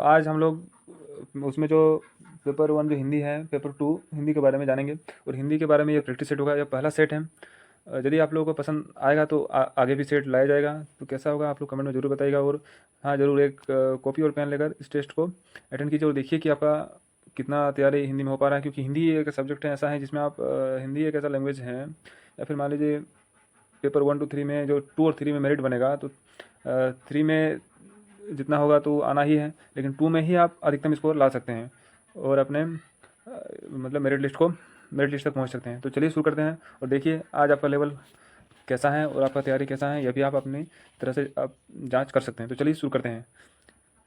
आज हम लोग उसमें जो पेपर 1 जो हिंदी है, पेपर 2 हिंदी के बारे में जानेंगे और हिंदी के बारे में ये प्रैक्टिस सेट होगा, यह पहला सेट है। यदि आप लोगों को पसंद आएगा तो आगे भी सेट लाया जाएगा। तो कैसा होगा आप लोग कमेंट में ज़रूर बताइएगा। और हाँ, ज़रूर एक कॉपी और पेन लेकर इस टेस्ट को अटेंड कीजिए और देखिए कि आपका कितना तैयारी हिंदी में हो पा रहा है, क्योंकि हिंदी एक सब्जेक्ट है ऐसा है जिसमें आप हिंदी एक ऐसा लैंग्वेज है, या फिर मान लीजिए पेपर 1 to 3 में जो 2 और 3 में मेरिट बनेगा, तो 3 में जितना होगा तो आना ही है, लेकिन 2 में ही आप अधिकतम स्कोर ला सकते हैं और अपने मतलब मेरिट लिस्ट तक पहुंच सकते हैं। तो चलिए शुरू करते हैं और देखिए आज आपका लेवल कैसा है और आपका तैयारी कैसा है, यह भी आप अपनी तरह से आप जांच कर सकते हैं। तो चलिए शुरू करते हैं।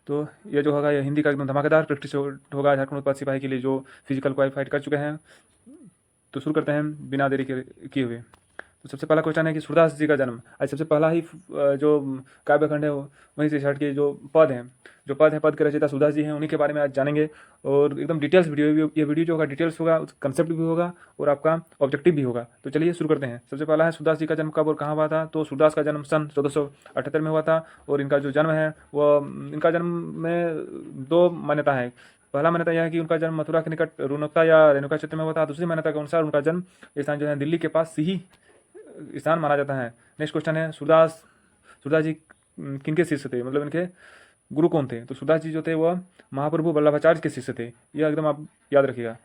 तो ये जो होगा, ये हिंदी का एकदम धमाकेदार प्रैक्टिस होगा झारखंड उत्पाद सिपाही के लिए जो फिजिकल क्वालिफाइड कर चुके हैं। तो शुरू करते हैं बिना देरी किए हुए। तो सबसे पहला क्वेश्चन है कि सूरदास जी का जन्म। आज सबसे पहला ही जो काव्यखंड है वहीं से स्टार्ट किए। जो पद है पद के रचयिता सूरदास जी हैं, उन्हीं के बारे में आज जानेंगे और एकदम डिटेल्स वीडियो, ये वीडियो जो होगा डिटेल्स होगा, कंसेप्ट भी होगा और आपका ऑब्जेक्टिव भी होगा। तो चलिए शुरू करते हैं। सबसे पहला है सूरदास जी का जन्म कब और कहाँ हुआ था। तो सूरदास का जन्म सन 1478 में हुआ था और इनका जो जन्म है वह इनका जन्म में दो मान्यता है। पहला मान्यता यह है कि उनका जन्म मथुरा के निकट रुनकता या रेणुका क्षेत्र में हुआ था। दूसरी मान्यता के अनुसार उनका जन्म स्थान जो है दिल्ली के पास सिही स्थान माना जाता है। नेक्स्ट क्वेश्चन है सूरदास जी किनके शिष्य थे, मतलब इनके गुरु कौन थे। तो सूरदास जी जो थे वह महाप्रभु वल्लभाचार्य के शिष्य थे। यह एकदम आप याद रखिएगा,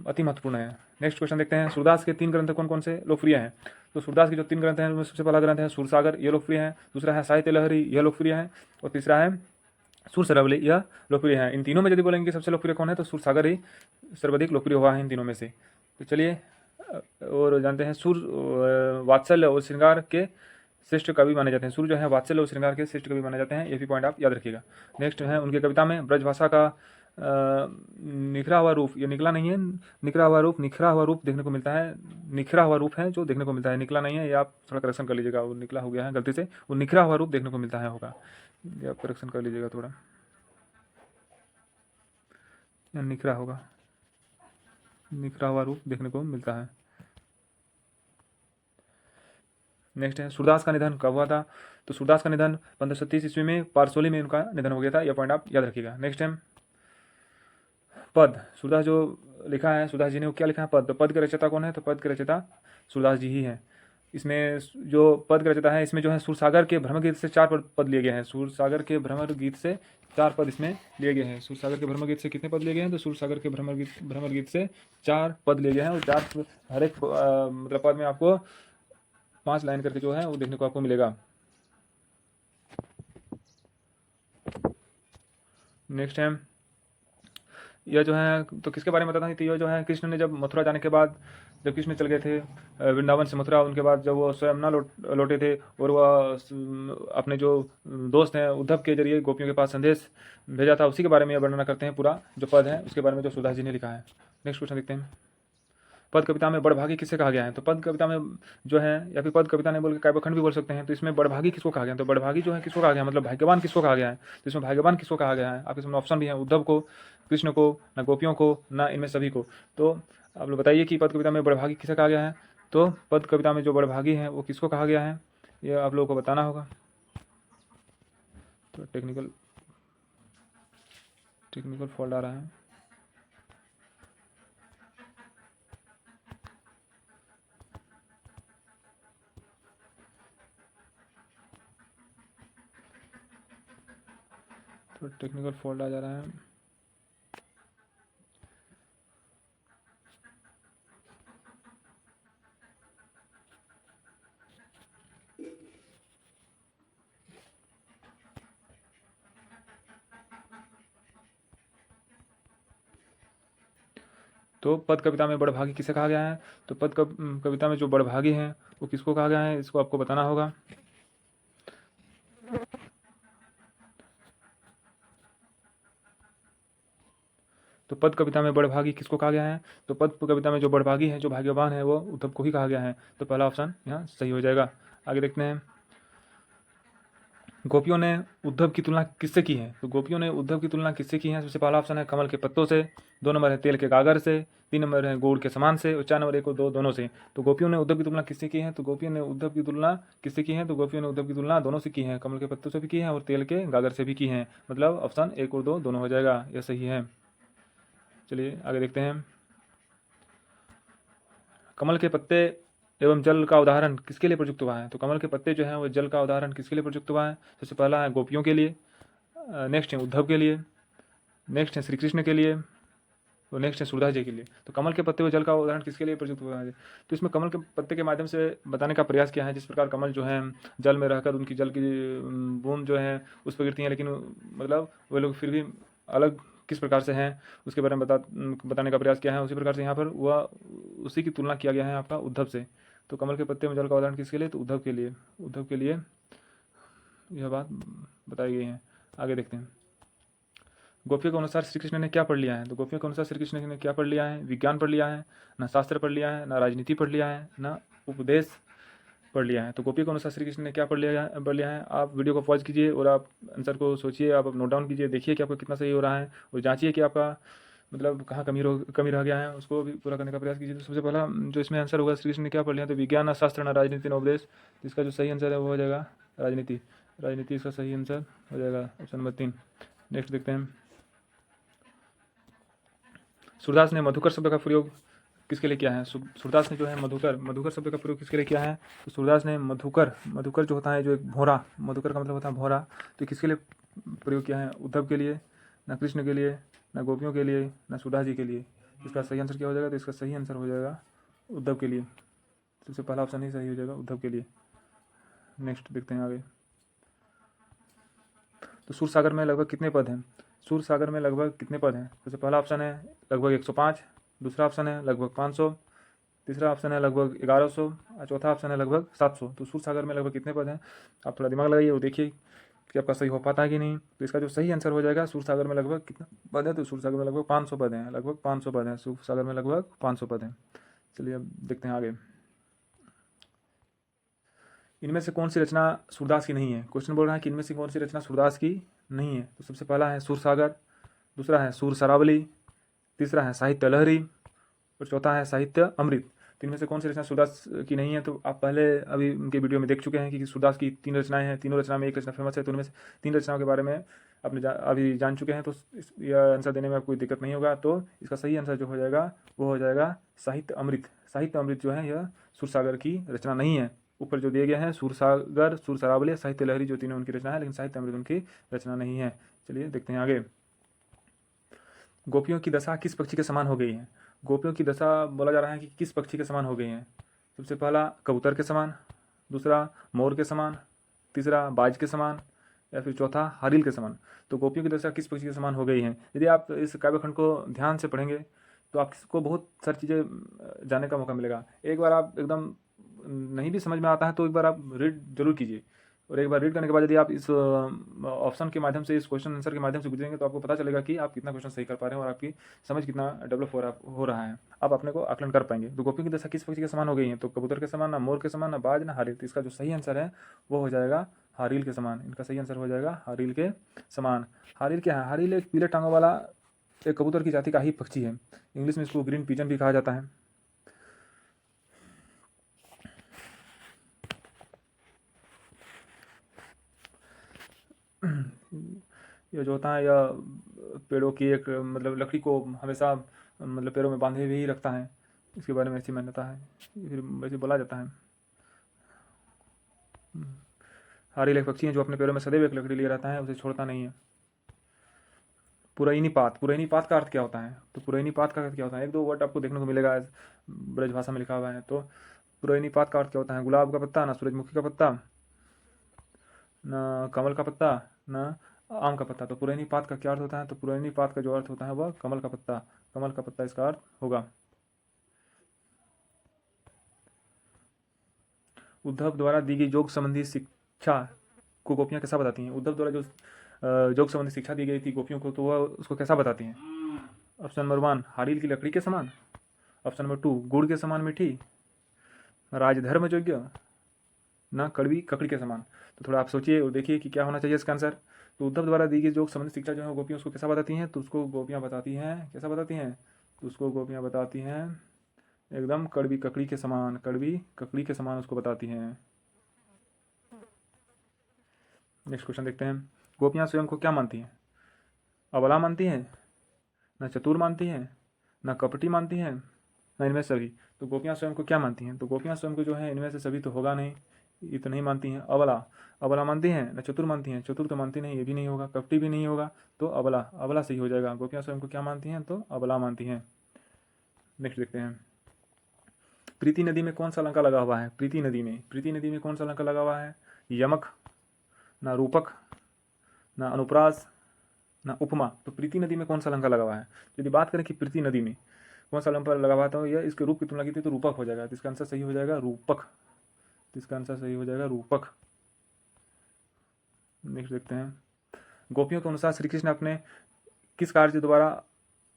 अति महत्वपूर्ण है। नेक्स्ट क्वेश्चन देखते हैं, सूरदास के 3 ग्रंथ कौन कौन से लोकप्रिय हैं। तो सूरदास के जो 3 ग्रंथ हैं उनमें सबसे पहला ग्रंथ है सूरसागर, यह लोकप्रिय है। दूसरा है साहित्य लहरी, यह लोकप्रिय है। और तीसरा है सुर सरवली, यह लोकप्रिय है। इन तीनों में यदि बोलेंगे सबसे लोकप्रिय कौन है तो सूरसागर ही सर्वाधिक लोकप्रिय हुआ है इन तीनों में से। तो चलिए और जानते हैं सूर वात्सल्य और श्रृंगार के श्रेष्ठ कवि माने जाते हैं। सूर जो है वात्सल्य और श्रृंगार के श्रेष्ठ कवि माने जाते हैं। ये भी पॉइंट आप याद रखिएगा। नेक्स्ट है उनकी कविता में ब्रजभाषा का निखरा हुआ रूप, ये निकला नहीं है, निखरा हुआ रूप देखने को मिलता है। निखरा हुआ रूप है जो देखने को मिलता है, निकला नहीं है। ये आप थोड़ा करेक्शन कर लीजिएगा, वो निकला हो गया है गलती से, वो निखरा हुआ रूप देखने को मिलता है होगा, ये आप करेक्शन कर लीजिएगा थोड़ा, निखरा होगा, निखरा हुआ रूप देखने को मिलता है। नेक्स्ट है सूरदास का निधन कब हुआ था। तो सूरदास का निधन 1530 ईस्वी में पारसोली में उनका निधन हो गया था। यह पॉइंट आप याद रखिएगा। नेक्स्ट है पद। सूरदास जो लिखा है, सूरदास जी ने वो क्या लिखा है, पद। तो पद के रचयिता कौन है, तो पद के रचयिता सूरदास जी ही हैं। इसमें जो पद के रचयिता है, इसमें जो है सूरसागर के भ्रमर गीत से 4 पद लिए गए हैं। सूरसागर के भ्रमर गीत से 4 पद इसमें लिए गए हैं। सूरसागर के भ्रमर गीत से कितने पद लिए गए हैं, तो सूरसागर के भ्रमर गीत से 4 पद लिए गए हैं। और 4 हर एक मतलब पद में आपको 5 लाइन करके जो है वो देखने को आपको मिलेगा। नेक्स्ट है यह जो है तो किसके बारे में बताता है, तो यह जो है कृष्ण ने जब मथुरा जाने के बाद, जब कृष्ण चल गए थे वृंदावन से मथुरा, उनके बाद जब वो स्वयं ना लौटे थे और वह अपने जो दोस्त हैं उद्धव के जरिए गोपियों के पास संदेश भेजा था, उसी के बारे में यह वर्णना करते हैं। पूरा जो पद है उसके बारे में जो सूरदास जी ने लिखा है। नेक्स्ट क्वेश्चन देखते हैं, पद कविता में बड़भागी किसे कहा गया है। तो पद कविता में जो है, या फिर पद कविता नहीं बोल के काव्यखंड भी बोल सकते हैं, तो इसमें बड़भागी किसको कहा गया है। तो बड़भागी जो है किसको कहा गया है, मतलब भाग्यवान किसको कहा गया है। तो इसमें भाग्यवान किसको कहा गया है, आपके सामने ऑप्शन भी है, उद्धव को, कृष्ण को, ना गोपियों को, ना इनमें सभी को। तो आप लोग बताइए कि पद कविता में बड़भागी किसे कहा गया है। तो पद कविता में जो बड़भागी है वो किसको कहा गया है, ये आप लोगों को बताना होगा। तो टेक्निकल फॉल्ट आ रहा है। तो टेक्निकल फॉल्ट आ जा रहा है। तो पद कविता में बड़भागी किसे कहा गया है। तो पद कविता में जो बड़भागी हैं वो किसको कहा गया है, इसको आपको बताना होगा। तो पद कविता में बड़भागी किसको कहा गया है। तो पद कविता में जो बड़भागी है, जो भाग्यवान है, वो उद्धव को ही कहा गया है। तो पहला ऑप्शन यहाँ सही हो जाएगा। आगे देखते हैं, गोपियों ने उद्धव की तुलना किससे की है? तो गोपियों ने उद्धव की तुलना किससे की है? सबसे पहला ऑप्शन है कमल के पत्तों से, 2 नंबर है तेल के गागर से, 3 नंबर है गुड़ के समान से और 4 नंबर 1 और 2 दोनों से। तो गोपियों ने उद्धव की तुलना किससे की है? तो गोपियों ने उद्धव की तुलना किससे की है? तो गोपियों ने उद्धव की तुलना दोनों से की है, कमल के पत्तों से भी की है और तेल के गागर से भी की है। मतलब ऑप्शन 1 और 2 दोनों हो जाएगा, यह सही है। चलिए आगे देखते हैं। कमल के पत्ते एवं जल का उदाहरण किसके लिए प्रयुक्त हुआ है? तो कमल के पत्ते जो हैं वो जल का उदाहरण किसके लिए प्रयुक्त हुआ है? सबसे पहला है गोपियों के लिए, नेक्स्ट है उद्धव के लिए, नेक्स्ट है श्री कृष्ण के लिए और नेक्स्ट है सूरदास जी के लिए। तो कमल के पत्ते व जल का उदाहरण किसके लिए प्रयुक्त हुआ है? तो इसमें कमल के पत्ते के माध्यम से बताने का प्रयास किया है, जिस प्रकार कमल जो है जल में रहकर उनकी जल की बूंद जो है उस पर गिरती हैं, लेकिन मतलब वे लोग फिर भी अलग किस प्रकार से हैं उसके बारे में बताने का प्रयास किया है। उसी प्रकार से यहाँ पर वह उसी की तुलना किया गया है आपका उद्धव से। तो कमल के पत्ते में जल का उदाहरण किसके लिए? तो उद्धव के लिए, उद्धव के लिए यह बात बताई गई है। आगे देखते हैं। गोपियों के अनुसार श्री कृष्ण ने क्या पढ़ लिया है? तो गोपियों के अनुसार श्री कृष्ण ने क्या पढ़ लिया है? विज्ञान पढ़ लिया है, ना शास्त्र पढ़ लिया है, ना राजनीति पढ़ लिया है, ना उपदेश पढ़ लिया है। तो गोपियों के अनुसार श्री कृष्ण ने क्या पढ़ लिया है? आप वीडियो को पॉज कीजिए और आप आंसर को सोचिए, आप नोट डाउन कीजिए, देखिए कि आपका कितना सही हो रहा है और जांचिए कि आपका मतलब कहाँ कमी रह गया है, उसको भी पूरा करने का प्रयास कीजिए। तो सबसे पहला जो इसमें आंसर होगा, श्री कृष्ण ने क्या पढ़ लिया? तो विज्ञान, ना शास्त्र, ना राजनीति, ना उपदेश। तो इसका जो सही आंसर है वो हो जाएगा राजनीति। राजनीति इसका सही आंसर हो जाएगा, ऑप्शन नंबर 3। नेक्स्ट देखते हैं। सूरदास ने मधुकर शब्द का प्रयोग किसके लिए किया है? सूरदास ने जो है मधुकर शब्द का प्रयोग किसके लिए किया है? तो सूरदास ने मधुकर जो होता है, जो एक भौरा, मधुकर का मतलब होता है भौरा, तो किसके लिए प्रयोग किया है? उद्धव के लिए, ना कृष्ण के लिए, ना गोपियों के लिए, ना सूरदास जी के लिए। इसका सही आंसर क्या हो जाएगा? तो इसका सही आंसर हो जाएगा उद्धव के लिए। सबसे पहला ऑप्शन ही सही हो जाएगा, उद्धव के लिए। नेक्स्ट देखते हैं आगे। तो सूरसागर में लगभग कितने पद हैं? सूरसागर में लगभग कितने पद हैं? सबसे पहला ऑप्शन है लगभग 105, दूसरा ऑप्शन है लगभग 500, तीसरा ऑप्शन है लगभग 1100 और चौथा ऑप्शन है लगभग 700। तो सूरसागर में लगभग कितने पद हैं? आप थोड़ा दिमाग लगाइए और देखिए कि आपका सही हो पाता है कि नहीं। तो इसका जो सही आंसर हो जाएगा, सूरसागर में लगभग कितना पद है? तो सूरसागर में लगभग 500 पद हैं, लगभग 500 पद हैं, सूरसागर में लगभग 500 पद हैं। चलिए अब देखते हैं आगे। इनमें से कौन सी रचना सूरदास की नहीं है? क्वेश्चन बोल रहा है कि इनमें से कौन सी रचना सूरदास की नहीं है। तो सबसे पहला है सूरसागर, दूसरा है सूर सरावली, तीसरा है साहित्य लहरी और चौथा है साहित्य अमृत। तो इनमें से कौन सी रचना सूरदास की नहीं है? तो आप पहले अभी उनके वीडियो में देख चुके हैं कि सूरदास की 3 रचनाएं हैं, तीनों रचना में एक रचना फेमस है। तो उनमें से 3 रचनाओं के बारे में आपने अभी जान चुके हैं, तो यह आंसर देने में आपको कोई दिक्कत नहीं होगा। तो इसका सही आंसर जो हो जाएगा वो हो जाएगा साहित्य अमृत। साहित्य अमृत जो है यह सूरसागर की रचना नहीं है। ऊपर जो दिए गए हैं सूरसागर, सूर सरावली, साहित्य लहरी, जो तीनों उनकी रचना है, लेकिन साहित्य अमृत उनकी रचना नहीं है। चलिए देखते हैं आगे। गोपियों की दशा किस पक्षी के समान हो गई है? गोपियों की दशा बोला जा रहा है कि किस पक्षी के समान हो गई है? सबसे पहला कबूतर के समान, दूसरा मोर के समान, तीसरा बाज के समान या फिर चौथा हरिल के समान। तो गोपियों की दशा किस पक्षी के समान हो गई है? यदि आप इस काव्यखंड को ध्यान से पढ़ेंगे तो आपको बहुत सारी चीज़ें जानने का मौका मिलेगा। एक बार आप एकदम नहीं भी समझ में आता है तो एक बार आप रीड जरूर कीजिए, और एक बार रीड करने के बाद यदि आप इस ऑप्शन के माध्यम से, इस क्वेश्चन आंसर के माध्यम से गुजरेंगे तो आपको पता चलेगा कि आप कितना क्वेश्चन सही कर पा रहे हैं और आपकी समझ कितना डेवलप हो रहा है, आप अपने को आकलन कर पाएंगे। तो गोपियों की दशा किस पक्षी के समान हो गई है? तो कबूतर के समान, ना मोर के समान, ना बाज, ना हारिल। तो इसका जो सही आंसर है वो हो जाएगा हारिल के समान। इनका सही आंसर हो जाएगा हारिल के समान। हारिल क्या है? हारिल एक पीले टांगों वाला एक कबूतर की जाति का ही पक्षी है। इंग्लिश में इसको ग्रीन पिजन भी कहा जाता है। यह जो होता है यह पेड़ों की एक मतलब लकड़ी को हमेशा मतलब पेड़ों में बांधे हुए ही रखता है। इसके बारे में ऐसी मान्यता है, फिर वैसे बोला जाता है। हारिल एक पक्षी है जो अपने पेड़ों में सदैव एक लकड़ी लिए रहता है, उसे छोड़ता नहीं है। पुरैनी पात, पुरैनी पात का अर्थ क्या होता है? तो पुरैनी पात का अर्थ क्या होता है? 1-2 वर्ड आपको देखने को मिलेगा, ब्रज भाषा में लिखा हुआ है। तो पुरैनी पात का अर्थ क्या होता है? गुलाब का पत्ता, ना सूरजमुखी का पत्ता, ना कमल का पत्ता, ना आम का पत्ता। तो पुरैनी पात का क्या अर्थ होता है? तो पुरैनी पात का जो अर्थ होता है वह कमल का पत्ता, कमल का पत्ता इसका अर्थ होगा। उद्धव द्वारा दी गई योग संबंधी शिक्षा को गोपियाँ कैसा बताती हैं? उद्धव द्वारा जो योग संबंधी शिक्षा दी गई थी गोपियों को, तो वह उसको कैसा बताती हैं? ऑप्शन नंबर 1 हारिल की लकड़ी के समान, ऑप्शन नंबर 2 गुड़ के समान मीठी, राजधर्म योग्य, ना कड़वी ककड़ी के समान। तो थोड़ा आप सोचिए और देखिए कि क्या होना चाहिए इसका आंसर। तो उद्धव द्वारा दी गई जो संबंधित शिक्षा जो है गोपियों उसको कैसा बताती हैं, तो उसको गोपियाँ बताती हैं, कैसा बताती हैं, तो उसको गोपियाँ बताती हैं एकदम कड़वी ककड़ी के समान, कड़वी ककड़ी के समान उसको बताती हैं। नेक्स्ट क्वेश्चन देखते हैं। गोपियाँ स्वयं को क्या मानती हैं? अबला मानती हैं, न चतुर मानती हैं, न कपटी मानती हैं, न इनमें से सभी। तो गोपियाँ स्वयं को क्या मानती हैं? तो गोपियाँ स्वयं को जो है इनमें से सभी तो होगा नहीं, ये तो नहीं मानती हैं। अबला, अबला मानती हैं, न चतुर मानती हैं, चतुर तो मानती नहीं, ये भी नहीं होगा, कपटी भी नहीं होगा, तो अबला, अबला सही हो जाएगा। गोपियाँ स्वयं को क्या मानती हैं? तो अबला मानती हैं। नेक्स्ट देखते हैं। प्रीति नदी में कौन सा लंका लगा हुआ है? प्रीति नदी में कौन सा लंका लगा हुआ है? यमक, ना रूपक, ना अनुप्रास, ना उपमा। तो प्रीति नदी में कौन सा लंका लगा हुआ है? यदि बात करें कि प्रीति नदी में कौन सा लंका लगा हुआ है, तो यह इसके रूप की तुलना की थी तो रूपक हो जाएगा। तो इसका आंसर सही हो जाएगा रूपक। तो इसका आंसर सही हो जाएगा रूपक। नेक्स्ट देखते हैं। गोपियों के अनुसार श्री कृष्ण अपने किस कार्य द्वारा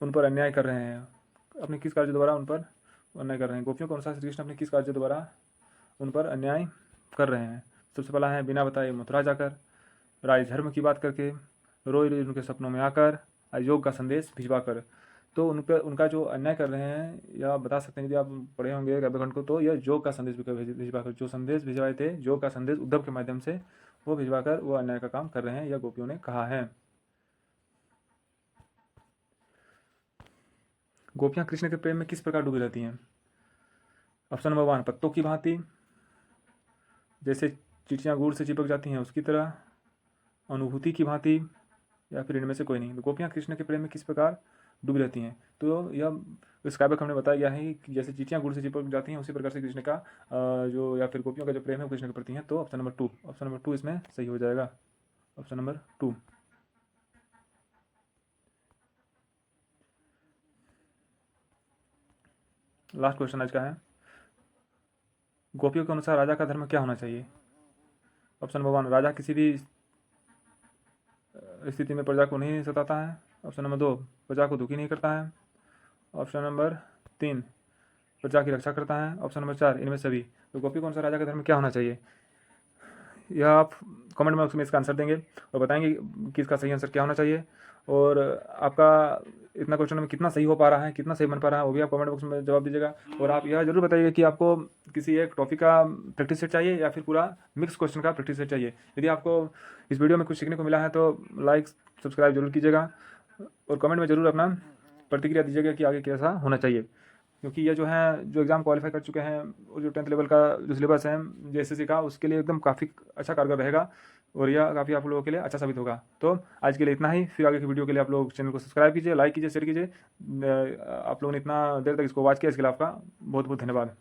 उन पर अन्याय कर रहे हैं? अपने किस कार्य द्वारा उन पर अन्याय कर रहे हैं? गोपियों के अनुसार श्री कृष्ण अपने किस कार्य द्वारा उन पर अन्याय कर रहे हैं? सबसे पहला है बिना बताए मथुरा जाकर, राज धर्म की बात करके, रोई रोई उनके सपनों में आकर, योग का संदेश भिजवा कर। तो उन पर उनका जो अन्याय कर रहे हैं या आप बता सकते हैं यदि आप पढ़े होंगे काव्यखंड को, तो यह योग का संदेश भिजवा कर, जो संदेश भिजवाए थे योग का संदेश उद्धव के माध्यम से, वो भिजवा कर वो अन्याय का काम कर रहे हैं, यह गोपियों ने कहा है। गोपियाँ कृष्ण के प्रेम में किस प्रकार डूबी रहती हैं? ऑप्शन नंबर 1 पत्तों की भांति, जैसे चींटियाँ गुड़ से चिपक जाती हैं उसकी तरह, अनुभूति की भांति, या फिर इनमें से कोई नहीं। तो गोपियाँ कृष्ण के प्रेम में किस प्रकार डूबी रहती हैं? तो यह इस काव्य हमने बताया गया है कि जैसे चींटियाँ गुड़ से चिपक जाती हैं उसी प्रकार से कृष्ण का जो या फिर गोपियों का जो प्रेम है वो कृष्ण के प्रति है। तो ऑप्शन नंबर 2 इसमें सही हो जाएगा। Option number 2। लास्ट क्वेश्चन आज का है। गोपियों के अनुसार राजा का धर्म क्या होना चाहिए? ऑप्शन नंबर 1 राजा किसी भी स्थिति में प्रजा को नहीं सताता है। ऑप्शन नंबर 2 प्रजा को दुखी नहीं करता है। ऑप्शन नंबर 3 प्रजा की रक्षा करता है। ऑप्शन नंबर 4 इनमें सभी। तो गोपी कौन सा राजा का धर्म क्या होना चाहिए, यह आप कमेंट बॉक्स में इसका आंसर देंगे और बताएंगे कि इसका सही आंसर क्या होना चाहिए। और आपका इतना क्वेश्चन में कितना सही हो पा रहा है, कितना सही बन पा रहा है, वो भी आप कमेंट बॉक्स में जवाब दीजिएगा। और आप यह जरूर बताइएगा कि आपको किसी एक टॉपिक का प्रैक्टिस सेट चाहिए या फिर पूरा मिक्स क्वेश्चन का प्रैक्टिस सेट चाहिए। यदि आपको इस वीडियो में कुछ सीखने को मिला है तो लाइक सब्सक्राइब जरूर कीजिएगा और कमेंट में ज़रूर अपना प्रतिक्रिया दीजिएगा कि आगे कैसा होना चाहिए। क्योंकि ये जो है जो एग्ज़ाम क्वालिफाई कर चुके हैं और जो 10th लेवल का जो सिलेबस है JSSC का, उसके लिए एकदम काफ़ी अच्छा कारगर रहेगा और यह काफ़ी आप लोगों के लिए अच्छा साबित होगा। तो आज के लिए इतना ही। फिर आगे की वीडियो के लिए आप लोग चैनल को सब्सक्राइब कीजिए, लाइक कीजिए, शेयर कीजिए। आप लोगों ने इतना देर तक इसको वॉच किया, इसके लिए आपका बहुत बहुत धन्यवाद।